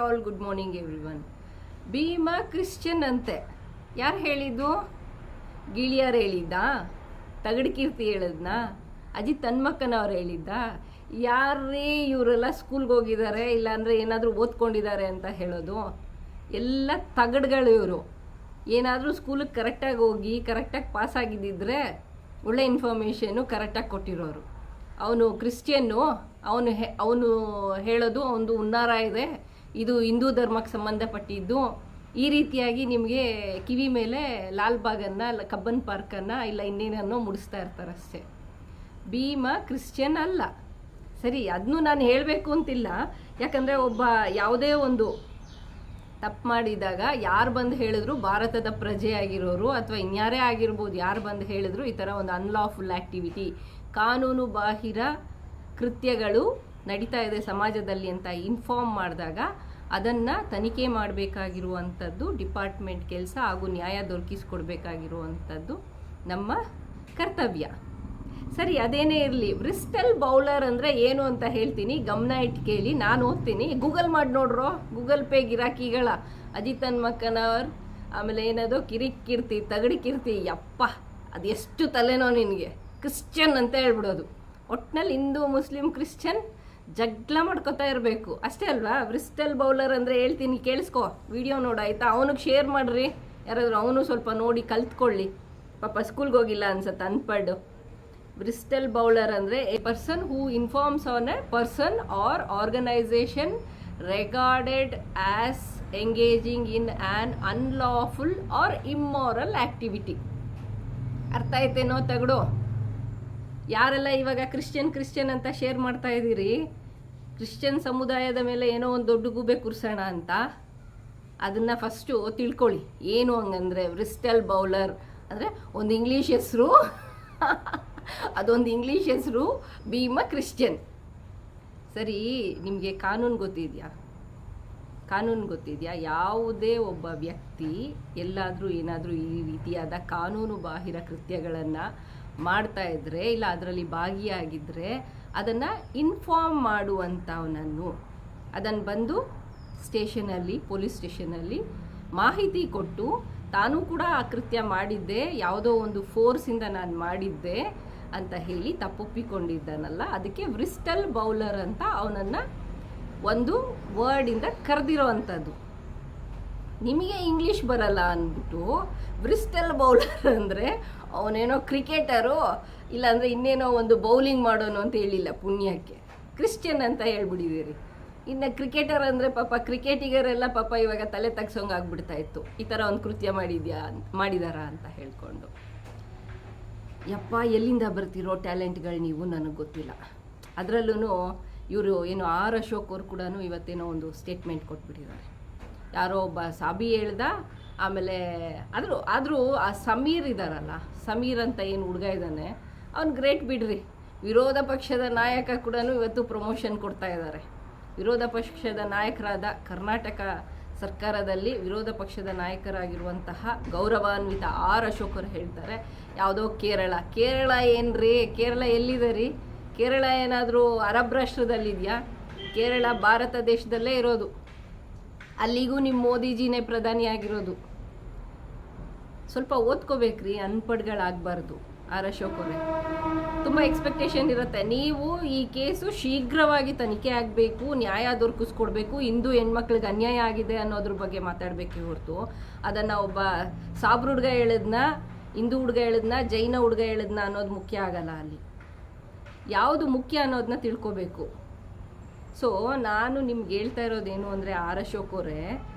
All good morning everyone. Bhima Christian ಅಂತೆ. ಯಾರು ಹೇಳಿದ್ದು? ಗಿಳಿಯಾರು ಹೇಳಿದ್ದ? ತಗಡ್ಕೀರ್ತಿ ಹೇಳಿದ್ನಾ? ಅಜಿತ್ ಹನ್ಮಕ್ಕನವ್ರು ಹೇಳಿದ್ದ? ಯಾರೇ ಇವರೆಲ್ಲ ಸ್ಕೂಲ್ಗೆ ಹೋಗಿದ್ದಾರೆ ಇಲ್ಲಾಂದರೆ ಏನಾದರೂ ಓದ್ಕೊಂಡಿದ್ದಾರೆ ಅಂತ ಹೇಳೋದು? ಎಲ್ಲ ತಗಡ್ಗಳು ಇವರು. ಏನಾದರೂ ಸ್ಕೂಲಿಗೆ ಕರೆಕ್ಟಾಗಿ ಹೋಗಿ ಕರೆಕ್ಟಾಗಿ ಪಾಸ್ ಆಗಿದ್ದಿದ್ರೆ ಒಳ್ಳೆ ಇನ್ಫಾರ್ಮೇಷನ್ನು ಕರೆಕ್ಟಾಗಿ ಕೊಟ್ಟಿರೋರು. ಅವನು ಕ್ರಿಶ್ಚಿಯನ್ನು, ಅವನು ಹೇಳೋದು ಅವನದು ಹುನ್ನಾರ ಇದೆ, ಇದು ಹಿಂದೂ ಧರ್ಮಕ್ಕೆ ಸಂಬಂಧಪಟ್ಟಿದ್ದು, ಈ ರೀತಿಯಾಗಿ ನಿಮಗೆ ಕಿವಿ ಮೇಲೆ ಲಾಲ್ಬಾಗನ್ನು, ಕಬ್ಬನ್ ಪಾರ್ಕನ್ನು, ಇಲ್ಲ ಇನ್ನೇನನ್ನೋ ಮುಡಿಸ್ತಾ ಇರ್ತಾರೆ ಅಷ್ಟೇ. ಭೀಮಾ ಕ್ರಿಶ್ಚಿಯನ್ ಅಲ್ಲ. ಸರಿ, ಅದನ್ನು ನಾನು ಹೇಳಬೇಕು ಅಂತಿಲ್ಲ. ಯಾಕಂದರೆ ಒಬ್ಬ ಯಾವುದೇ ಒಂದು ತಪ್ಪು ಮಾಡಿದಾಗ ಯಾರು ಬಂದು ಹೇಳಿದ್ರು, ಭಾರತದ ಪ್ರಜೆ ಆಗಿರೋರು ಅಥವಾ ಇನ್ಯಾರೇ ಆಗಿರ್ಬೋದು, ಯಾರು ಬಂದು ಹೇಳಿದ್ರು ಈ ಥರ ಒಂದು ಅನ್ಲಾಫುಲ್ ಆ್ಯಕ್ಟಿವಿಟಿ, ಕಾನೂನು ಬಾಹಿರ ಕೃತ್ಯಗಳು ನಡೀತಾ ಇದೆ ಸಮಾಜದಲ್ಲಿ ಅಂತ ಇನ್ಫಾರ್ಮ್ ಮಾಡಿದಾಗ ಅದನ್ನು ತನಿಖೆ ಮಾಡಬೇಕಾಗಿರುವಂಥದ್ದು ಡಿಪಾರ್ಟ್ಮೆಂಟ್ ಕೆಲಸ ಹಾಗೂ ನ್ಯಾಯ ದೊರಕಿಸ್ಕೊಡ್ಬೇಕಾಗಿರುವಂಥದ್ದು ನಮ್ಮ ಕರ್ತವ್ಯ. ಸರಿ, ಅದೇನೇ ಇರಲಿ. ಬ್ರಿಸ್ಟಲ್ ಬೌಲರ್ ಅಂದರೆ ಏನು ಅಂತ ಹೇಳ್ತೀನಿ, ಗಮನ ಇಟ್ಟು ಕೇಳಿ. ನಾನು ಓದ್ತೀನಿ, ಗೂಗಲ್ ಮಾಡಿ ನೋಡ್ರೋ. ಗೂಗಲ್ ಪೇ ಗಿರಾಕಿಗಳ ಅಜಿತ್ ಹನ್ಮಕ್ಕನವರ್, ಆಮೇಲೆ ಏನದು ಕಿರಿಕೀರ್ತಿ, ತಗಡಿಕೀರ್ತಿ, ಯಪ್ಪ ಅದೆಷ್ಟು ತಲೆನೋ ನಿನಗೆ. ಕ್ರಿಶ್ಚಿಯನ್ ಅಂತ ಹೇಳ್ಬಿಡೋದು. ಒಟ್ಟಿನಲ್ಲಿ ಹಿಂದೂ ಮುಸ್ಲಿಂ ಕ್ರಿಶ್ಚಿಯನ್ ಜಗ್ಲ ಮಾಡ್ಕೊತಾ ಇರಬೇಕು ಅಷ್ಟೇ ಅಲ್ವಾ? ಬ್ರಿಸ್ಟಲ್ ಬೌಲರ್ ಅಂದರೆ ಹೇಳ್ತೀನಿ, ಕೇಳಿಸ್ಕೊ, ವಿಡಿಯೋ ನೋಡಾಯ್ತಾ? ಅವನಿಗೆ ಶೇರ್ ಮಾಡಿರಿ ಯಾರಾದರೂ, ಅವನು ಸ್ವಲ್ಪ ನೋಡಿ ಕಲ್ತ್ಕೊಳ್ಳಿ. ಪಾಪ ಸ್ಕೂಲ್ಗೆ ಹೋಗಿಲ್ಲ ಅನ್ಸತ್ತೆ, ಅನ್ಪಡ್. ಬ್ರಿಸ್ಟಲ್ ಬೌಲರ್ ಅಂದರೆ a person who informs on a person or organisation regarded as engaging in an unlawful or immoral activity. ಅರ್ಥ ಆಯ್ತೇನೋ ತಗಡು? ಯಾರೆಲ್ಲ ಇವಾಗ ಕ್ರಿಶ್ಚಿಯನ್ ಅಂತ ಶೇರ್ ಮಾಡ್ತಾ ಇದ್ದೀರಿ, ಕ್ರಿಶ್ಚಿಯನ್ ಸಮುದಾಯದ ಮೇಲೆ ಏನೋ ಒಂದು ದೊಡ್ಡ ಗೂಬೆ ಕುರ್ಸೋಣ ಅಂತ, ಅದನ್ನು ಫಸ್ಟು ತಿಳ್ಕೊಳ್ಳಿ. ಏನು ಹಂಗಂದರೆ ಬ್ರಿಸ್ಟಲ್ ಬೌಲರ್ ಅಂದರೆ ಒಂದು ಇಂಗ್ಲೀಷ್ ಹೆಸರು, ಅದೊಂದು ಇಂಗ್ಲೀಷ್ ಹೆಸರು, ಭೀಮಾ ಕ್ರಿಶ್ಚಿಯನ್. ಸರಿ, ನಿಮಗೆ ಕಾನೂನು ಗೊತ್ತಿದೆಯಾ? ಯಾವುದೇ ಒಬ್ಬ ವ್ಯಕ್ತಿ ಎಲ್ಲಾದರೂ ಏನಾದರೂ ಈ ರೀತಿಯಾದ ಕಾನೂನು ಬಾಹಿರ ಕೃತ್ಯಗಳನ್ನು ಮಾಡ್ತಾ ಇದ್ದರೆ, ಇಲ್ಲ ಅದರಲ್ಲಿ ಭಾಗಿಯಾಗಿದ್ದರೆ ಅದನ್ನು ಇನ್ಫಾರ್ಮ್ ಮಾಡುವಂಥವನನ್ನು, ಅದನ್ನು ಬಂದು ಸ್ಟೇಷನಲ್ಲಿ, ಪೊಲೀಸ್ ಸ್ಟೇಷನಲ್ಲಿ ಮಾಹಿತಿ ಕೊಟ್ಟು, ತಾನೂ ಕೂಡ ಆ ಕೃತ್ಯ ಮಾಡಿದ್ದೆ, ಯಾವುದೋ ಒಂದು ಫೋರ್ಸಿಂದ ನಾನು ಮಾಡಿದ್ದೆ ಅಂತ ಹೇಳಿ ತಪ್ಪೊಪ್ಪಿಕೊಂಡಿದ್ದಾನಲ್ಲ, ಅದಕ್ಕೆ ಬ್ರಿಸ್ಟಲ್ ಬೌಲರ್ ಅಂತ ಅವನನ್ನು ಒಂದು ವರ್ಡಿಂದ ಕರೆದಿರೋ ಅಂಥದ್ದು. ನಿಮಗೆ ಇಂಗ್ಲೀಷ್ ಬರಲ್ಲ ಅಂದ್ಬಿಟ್ಟು ಬ್ರಿಸ್ಟಲ್ ಬೌಲರ್ ಅಂದರೆ ಅವನೇನೋ ಕ್ರಿಕೆಟರು, ಇಲ್ಲಾಂದರೆ ಇನ್ನೇನೋ ಒಂದು ಬೌಲಿಂಗ್ ಮಾಡೋನು ಅಂತ ಹೇಳಿಲ್ಲ ಪುಣ್ಯಕ್ಕೆ, ಕ್ರಿಶ್ಚಿಯನ್ ಅಂತ ಹೇಳ್ಬಿಟ್ಟಿದ್ದೀರಿ. ಇನ್ನು ಕ್ರಿಕೆಟರ್ ಅಂದರೆ ಪಾಪ ಕ್ರಿಕೆಟಿಗರೆಲ್ಲ ಪಾಪ ಇವಾಗ ತಲೆ ತಗ್ಸೋಂಗೆ ಆಗ್ಬಿಡ್ತಾ ಇತ್ತು, ಈ ಥರ ಒಂದು ಕೃತ್ಯ ಮಾಡಿದಾರಾ ಅಂತ ಹೇಳ್ಕೊಂಡು. ಯಪ್ಪ, ಎಲ್ಲಿಂದ ಬರ್ತಿರೋ ಟ್ಯಾಲೆಂಟ್ಗಳು ನೀವು, ನನಗೆ ಗೊತ್ತಿಲ್ಲ. ಅದರಲ್ಲೂ ಇವರು ಏನು ಆರ್ ಅಶೋಕ್ ಅವರು ಕೂಡ ಇವತ್ತೇನೋ ಒಂದು ಸ್ಟೇಟ್ಮೆಂಟ್ ಕೊಟ್ಬಿಟ್ಟಿದ್ದಾರೆ. ಯಾರೋ ಒಬ್ಬ ಸಾಬಿ ಹೇಳ್ದ, ಆಮೇಲೆ ಆದರೂ ಆ ಸಮೀರ್ ಇದ್ದಾರಲ್ಲ, ಸಮೀರ್ ಅಂತ ಏನು ಹುಡುಗ ಇದ್ದಾನೆ, ಅವ್ನು ಗ್ರೇಟ್ ಬಿಡ್ರಿ. ವಿರೋಧ ಪಕ್ಷದ ನಾಯಕ ಕೂಡ ಇವತ್ತು ಪ್ರಮೋಷನ್ ಕೊಡ್ತಾ ಇದ್ದಾರೆ. ವಿರೋಧ ಪಕ್ಷದ ನಾಯಕರಾದ ಕರ್ನಾಟಕ ಸರ್ಕಾರದಲ್ಲಿ ವಿರೋಧ ಪಕ್ಷದ ನಾಯಕರಾಗಿರುವಂತಹ ಗೌರವಾನ್ವಿತ ಆರ್ ಅಶೋಕ್ ಅವರು ಹೇಳ್ತಾರೆ, ಯಾವುದೋ ಕೇರಳ ಏನ್ರಿ? ಕೇರಳ ಎಲ್ಲಿದೆ ರೀ? ಕೇರಳ ಏನಾದರೂ ಅರಬ್ ರಾಷ್ಟ್ರದಲ್ಲಿದೆಯಾ? ಕೇರಳ ಭಾರತ ದೇಶದಲ್ಲೇ ಇರೋದು. ಅಲ್ಲಿಗೂ ನಿಮ್ಮ ಮೋದಿಜಿನೇ ಪ್ರಧಾನಿ ಆಗಿರೋದು. ಸ್ವಲ್ಪ ಓದ್ಕೋಬೇಕ್ರಿ, ಅನ್ಪಡ್ಗಳಾಗಬಾರ್ದು. ಆರ್ ಅಶೋಕ್ ಅವರೇ, ತುಂಬ ಎಕ್ಸ್ಪೆಕ್ಟೇಷನ್ ಇರುತ್ತೆ. ನೀವು ಈ ಕೇಸು ಶೀಘ್ರವಾಗಿ ತನಿಖೆ ಆಗಬೇಕು, ನ್ಯಾಯ ದೊರಕಿಸ್ಕೊಡ್ಬೇಕು, ಹಿಂದೂ ಹೆಣ್ಮಕ್ಳಿಗೆ ಅನ್ಯಾಯ ಆಗಿದೆ ಅನ್ನೋದ್ರ ಬಗ್ಗೆ ಮಾತಾಡಬೇಕೇ ಹೊರತು ಅದನ್ನು ಒಬ್ಬ ಸಾಬ್ರ ಹುಡುಗ ಹೇಳಿದ್ನ, ಹಿಂದೂ ಹುಡುಗ ಹೇಳಿದ್ನ, ಜೈನ ಹುಡುಗ ಹೇಳಿದ್ನ ಅನ್ನೋದು ಮುಖ್ಯ ಆಗಲ್ಲ. ಅಲ್ಲಿ ಯಾವುದು ಮುಖ್ಯ ಅನ್ನೋದನ್ನ ತಿಳ್ಕೊಬೇಕು. ಸೊ ನಾನು ನಿಮ್ಗೆ ಹೇಳ್ತಾ ಇರೋದೇನು ಅಂದರೆ, ಆರ್ ಅಶೋಕ್ ಅವರೇ,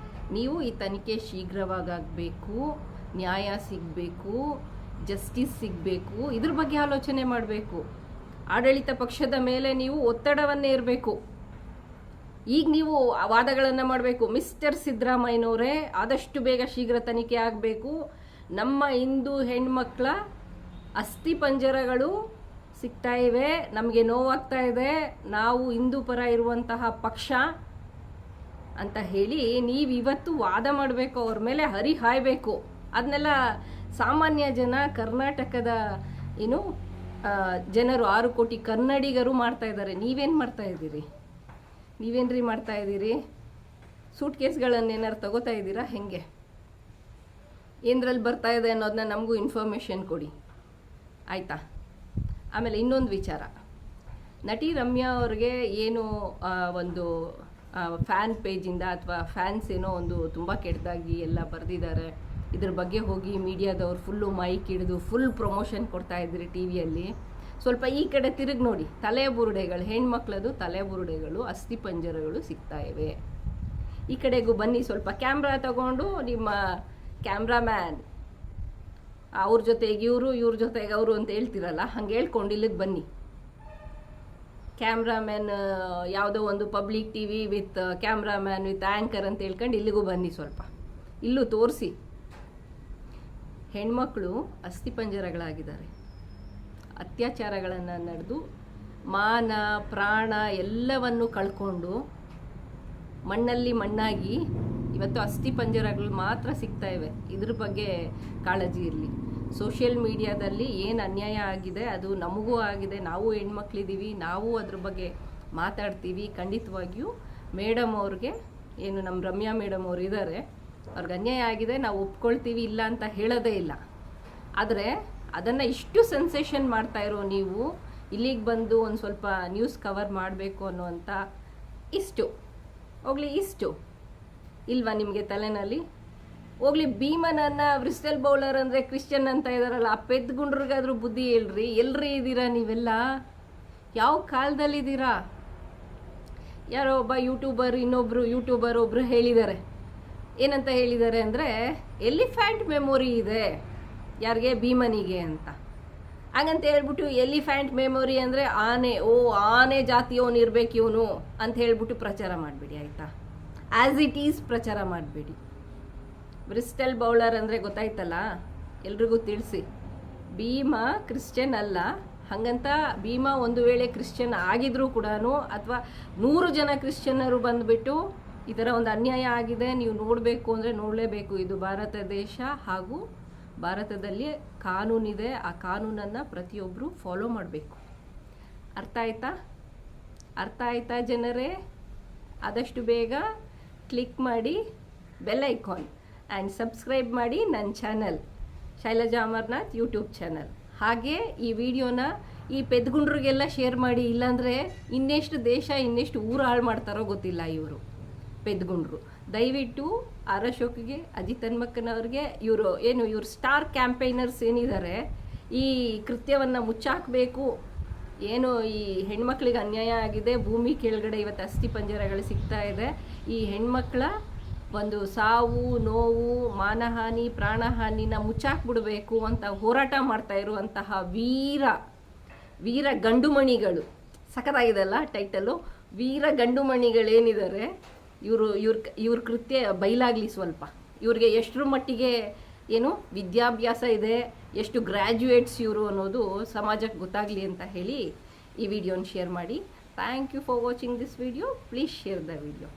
ನೀವು ಈ ತನಿಖೆ ಶೀಘ್ರವಾಗಬೇಕು, ನ್ಯಾಯ ಸಿಗಬೇಕು, ಜಸ್ಟಿಸ್ ಸಿಗಬೇಕು, ಇದ್ರ ಬಗ್ಗೆ ಆಲೋಚನೆ ಮಾಡಬೇಕು. ಆಡಳಿತ ಪಕ್ಷದ ಮೇಲೆ ನೀವು ಒತ್ತಡವನ್ನೇ ಇರಬೇಕು. ಈಗ ನೀವು ವಾದಗಳನ್ನು ಮಾಡಬೇಕು. ಮಿಸ್ಟರ್ ಸಿದ್ದರಾಮಯ್ಯನವರೇ, ಆದಷ್ಟು ಬೇಗ ಶೀಘ್ರ ತನಿಖೆ ಆಗಬೇಕು. ನಮ್ಮ ಹಿಂದೂ ಹೆಣ್ಮಕ್ಳ ಅಸ್ಥಿ ಪಂಜರಗಳು ಸಿಗ್ತಾ ಇವೆ, ನಮಗೆ ನೋವಾಗ್ತಾ ಇದೆ, ನಾವು ಹಿಂದೂ ಪರ ಇರುವಂತಹ ಪಕ್ಷ ಅಂತ ಹೇಳಿ ನೀವು ಇವತ್ತು ವಾದ ಮಾಡಬೇಕು, ಅವ್ರ ಮೇಲೆ ಹರಿಹಾಯಬೇಕು. ಅದನ್ನೆಲ್ಲ ಸಾಮಾನ್ಯ ಜನ, ಕರ್ನಾಟಕದ ಜನರು, 6 ಕೋಟಿ ಕನ್ನಡಿಗರು ಮಾಡ್ತಾ ಇದ್ದಾರೆ. ನೀವೇನು ಮಾಡ್ತಾ ಇದ್ದೀರಿ? ಸೂಟ್ ಕೇಸ್ಗಳನ್ನೇನಾರು ತಗೋತಾ ಇದ್ದೀರಾ ಹೆಂಗೆ, ಏನರಲ್ಲಿ ಬರ್ತಾ ಇದೆ ಅನ್ನೋದನ್ನ ನಮಗೂ ಇನ್ಫಾರ್ಮೇಷನ್ ಕೊಡಿ ಆಯಿತಾ. ಆಮೇಲೆ ಇನ್ನೊಂದು ವಿಚಾರ, ನಟಿ ರಮ್ಯಾ ಅವ್ರಿಗೆ ಏನು ಒಂದು ಫ್ಯಾನ್ ಪೇಜಿಂದ ಅಥವಾ ಫ್ಯಾನ್ಸ್ ಏನೋ ಒಂದು ತುಂಬ ಕೆಟ್ಟದಾಗಿ ಎಲ್ಲ ಬರೆದಿದ್ದಾರೆ, ಇದ್ರ ಬಗ್ಗೆ ಹೋಗಿ ಮೀಡಿಯಾದವ್ರು ಫುಲ್ಲು ಮೈಕ್ ಹಿಡಿದು ಫುಲ್ ಪ್ರಮೋಷನ್ ಕೊಡ್ತಾ ಇದ್ರಿ ಟಿ ವಿಯಲ್ಲಿ. ಸ್ವಲ್ಪ ಈ ಕಡೆ ತಿರುಗಿ ನೋಡಿ, ತಲೆ ಬುರುಡೆಗಳು, ಹೆಣ್ಮಕ್ಳದು ತಲೆ ಬುರುಡೆಗಳು, ಅಸ್ಥಿ ಪಂಜರಗಳು ಸಿಗ್ತಾ ಇವೆ. ಈ ಕಡೆಗೂ ಬನ್ನಿ, ಸ್ವಲ್ಪ ಕ್ಯಾಮ್ರಾ ತಗೊಂಡು ನಿಮ್ಮ ಕ್ಯಾಮ್ರಾಮ್ಯಾನ್ ಅವ್ರ ಜೊತೆಗೆ ಇವರು, ಇವ್ರ ಜೊತೆಗೆ ಅವರು ಅಂತ ಹೇಳ್ತಿರಲ್ಲ, ಹಂಗೆ ಹೇಳ್ಕೊಂಡು ಇಲ್ಲಿಗೆ ಬನ್ನಿ. ಕ್ಯಾಮ್ರಾಮ್ಯಾನ್ ಯಾವುದೋ ಒಂದು public T V with cameraman with anchor ಅಂತ ಹೇಳ್ಕೊಂಡು ಇಲ್ಲಿಗೂ ಬನ್ನಿ, ಸ್ವಲ್ಪ ಇಲ್ಲೂ ತೋರಿಸಿ. ಹೆಣ್ಮಕ್ಳು ಅಸ್ಥಿಪಂಜರಗಳಾಗಿದ್ದಾರೆ, ಅತ್ಯಾಚಾರಗಳನ್ನು ನಡೆದು ಮಾನ ಪ್ರಾಣ ಎಲ್ಲವನ್ನು ಕಳ್ಕೊಂಡು ಮಣ್ಣಲ್ಲಿ ಮಣ್ಣಾಗಿ ಇವತ್ತು ಅಸ್ಥಿಪಂಜರಗಳು ಮಾತ್ರ ಸಿಗ್ತಾ ಇವೆ. ಇದ್ರ ಬಗ್ಗೆ ಕಾಳಜಿ ಇರಲಿ. ಸೋಷಿಯಲ್ ಮೀಡಿಯಾದಲ್ಲಿ ಏನು ಅನ್ಯಾಯ ಆಗಿದೆ ಅದು ನಮಗೂ ಆಗಿದೆ, ನಾವು ಹೆಣ್ಮಕ್ಳಿದ್ದೀವಿ, ನಾವು ಅದ್ರ ಬಗ್ಗೆ ಮಾತಾಡ್ತೀವಿ. ಖಂಡಿತವಾಗಿಯೂ ಮೇಡಮ್ ಅವ್ರಿಗೆ, ಏನು ನಮ್ಮ ರಮ್ಯಾ ಮೇಡಮ್ ಅವ್ರು ಇದ್ದಾರೆ, ಅವ್ರಿಗೆ ಅನ್ಯಾಯ ಆಗಿದೆ, ನಾವು ಒಪ್ಕೊಳ್ತೀವಿ, ಇಲ್ಲ ಅಂತ ಹೇಳೋದೇ ಇಲ್ಲ. ಆದರೆ ಅದನ್ನು ಇಷ್ಟು ಸೆನ್ಸೇಷನ್ ಮಾಡ್ತಾ ಇರೋ ನೀವು ಇಲ್ಲಿಗೆ ಬಂದು ಒಂದು ಸ್ವಲ್ಪ ನ್ಯೂಸ್ ಕವರ್ ಮಾಡಬೇಕು ಅನ್ನೋವಂಥ ಇಷ್ಟು ಹೋಗಲಿ, ಇಷ್ಟು ಇಲ್ವಾ ನಿಮಗೆ ತಲೆನಲ್ಲಿ? ಹೋಗ್ಲಿ, ಭೀಮನನ್ನು ಬ್ರಿಸ್ಟಲ್ ಬೌಲರ್ ಅಂದರೆ ಕ್ರಿಶ್ಚಿಯನ್ ಅಂತ ಇದ್ದಾರಲ್ಲ, ಆ ಪೆದ್ಗುಂಡ್ರಿಗಾದ್ರೂ ಬುದ್ಧಿ ಹೇಳ್ರಿ. ಎಲ್ರಿ ಇದ್ದೀರಾ ನೀವೆಲ್ಲ? ಯಾವ ಕಾಲದಲ್ಲಿದ್ದೀರಾ? ಯಾರೋ ಒಬ್ಬ ಯೂಟ್ಯೂಬರ್, ಇನ್ನೊಬ್ಬರು ಯೂಟ್ಯೂಬರ್ ಒಬ್ಬರು ಹೇಳಿದ್ದಾರೆ. ಏನಂತ ಹೇಳಿದ್ದಾರೆ ಅಂದರೆ, ಎಲಿಫ್ಯಾಂಟ್ ಮೆಮೊರಿ ಇದೆ ಯಾರಿಗೆ? ಭೀಮನಿಗೆ ಅಂತ. ಹಾಗಂತ ಹೇಳ್ಬಿಟ್ಟು ಎಲಿಫ್ಯಾಂಟ್ ಮೆಮೊರಿ ಅಂದರೆ ಆನೆ, ಆನೆ ಜಾತಿಯವನು ಇರಬೇಕು ಇವನು ಅಂತ ಹೇಳ್ಬಿಟ್ಟು ಪ್ರಚಾರ ಮಾಡಬೇಡಿ ಆಯಿತಾ. ಆ್ಯಸ್ ಇಟ್ ಈಸ್ ಪ್ರಚಾರ ಮಾಡಬೇಡಿ. ಬ್ರಿಸ್ಟಲ್ ಬೌಲರ್ ಅಂದರೆ ಗೊತ್ತಾಯ್ತಲ್ಲ, ಎಲ್ರಿಗೂ ತಿಳಿಸಿ. ಭೀಮ ಕ್ರಿಶ್ಚಿಯನ್ ಅಲ್ಲ, ಹಾಗಂತ ಭೀಮ ಒಂದು ವೇಳೆ ಕ್ರಿಶ್ಚಿಯನ್ ಆಗಿದ್ರೂ ಕೂಡ, ಅಥವಾ 100 ಜನ ಕ್ರಿಶ್ಚಿಯನ್ನರು ಬಂದುಬಿಟ್ಟು ಈ ಥರ ಒಂದು ಅನ್ಯಾಯ ಆಗಿದೆ, ನೀವು ನೋಡಬೇಕು ಅಂದರೆ ನೋಡಲೇಬೇಕು. ಇದು ಭಾರತ ದೇಶ, ಹಾಗೂ ಭಾರತದಲ್ಲಿ ಕಾನೂನಿದೆ. ಆ ಕಾನೂನನ್ನು ಪ್ರತಿಯೊಬ್ಬರು ಫಾಲೋ ಮಾಡಬೇಕು. ಅರ್ಥ ಆಯ್ತಾ? ಅರ್ಥ ಆಯ್ತಾ ಜನರೇ? ಆದಷ್ಟು ಬೇಗ ಕ್ಲಿಕ್ ಮಾಡಿ ಬೆಲ್ ಐಕಾನ್ ಆ್ಯಂಡ್ ಸಬ್ಸ್ಕ್ರೈಬ್ ಮಾಡಿ ನನ್ನ channel Shailaja Amarnath YouTube channel. ಹಾಗೆ ಈ ವಿಡಿಯೋನ ಈ ಪೆದ್ಗುಂಡ್ರಿಗೆಲ್ಲ ಶೇರ್ ಮಾಡಿ, ಇಲ್ಲಾಂದರೆ ಇನ್ನೆಷ್ಟು ದೇಶ ಇನ್ನೆಷ್ಟು ಊರು ಹಾಳು ಮಾಡ್ತಾರೋ ಗೊತ್ತಿಲ್ಲ ಇವರು ಪೆದ್ಗುಂಡ್ರು. ದಯವಿಟ್ಟು ಆರ್ ಅಶೋಕ್ಗೆ, ಅಜಿತ್ ಹನುಮಕ್ಕನವ್ರಿಗೆ, ಇವರು ಸ್ಟಾರ್ ಕ್ಯಾಂಪೈನರ್ಸ್ ಏನಿದ್ದಾರೆ, ಈ ಕೃತ್ಯವನ್ನು ಮುಚ್ಚಾಕಬೇಕು. ಏನು ಈ ಹೆಣ್ಮಕ್ಳಿಗೆ ಅನ್ಯಾಯ ಆಗಿದೆ, ಭೂಮಿ ಕೆಳಗಡೆ ಇವತ್ತು ಅಸ್ಥಿ ಪಂಜರಗಳು ಸಿಗ್ತಾ ಇದೆ. ಈ ಹೆಣ್ಮಕ್ಳ ಒಂದು ಸಾವು ನೋವು, ಮಾನಹಾನಿ, ಪ್ರಾಣಹಾನಿನ ಮುಚ್ಚಾಕ್ಬಿಡಬೇಕು ಅಂತ ಹೋರಾಟ ಮಾಡ್ತಾ ಇರುವಂತಹ ವೀರ ಗಂಡುಮಣಿಗಳು. ಸಖತ್ತಾಗಿದೆಲ್ಲ ಟೈಟಲು. ವೀರ ಗಂಡುಮಣಿಗಳೇನಿದ್ದಾರೆ, ಇವ್ರ ಕೃತ್ಯ ಬಯಲಾಗಲಿ ಸ್ವಲ್ಪ. ಇವ್ರಿಗೆ ಎಷ್ಟರ ಮಟ್ಟಿಗೆ ಏನು ವಿದ್ಯಾಭ್ಯಾಸ ಇದೆ, ಎಷ್ಟು ಗ್ರ್ಯಾಜುಯೇಟ್ಸ್ ಇವರು ಅನ್ನೋದು ಸಮಾಜಕ್ಕೆ ಗೊತ್ತಾಗಲಿ ಅಂತ ಹೇಳಿ ಈ ವಿಡಿಯೋನ ಶೇರ್ ಮಾಡಿ. Thank you for watching this video. Please share the video.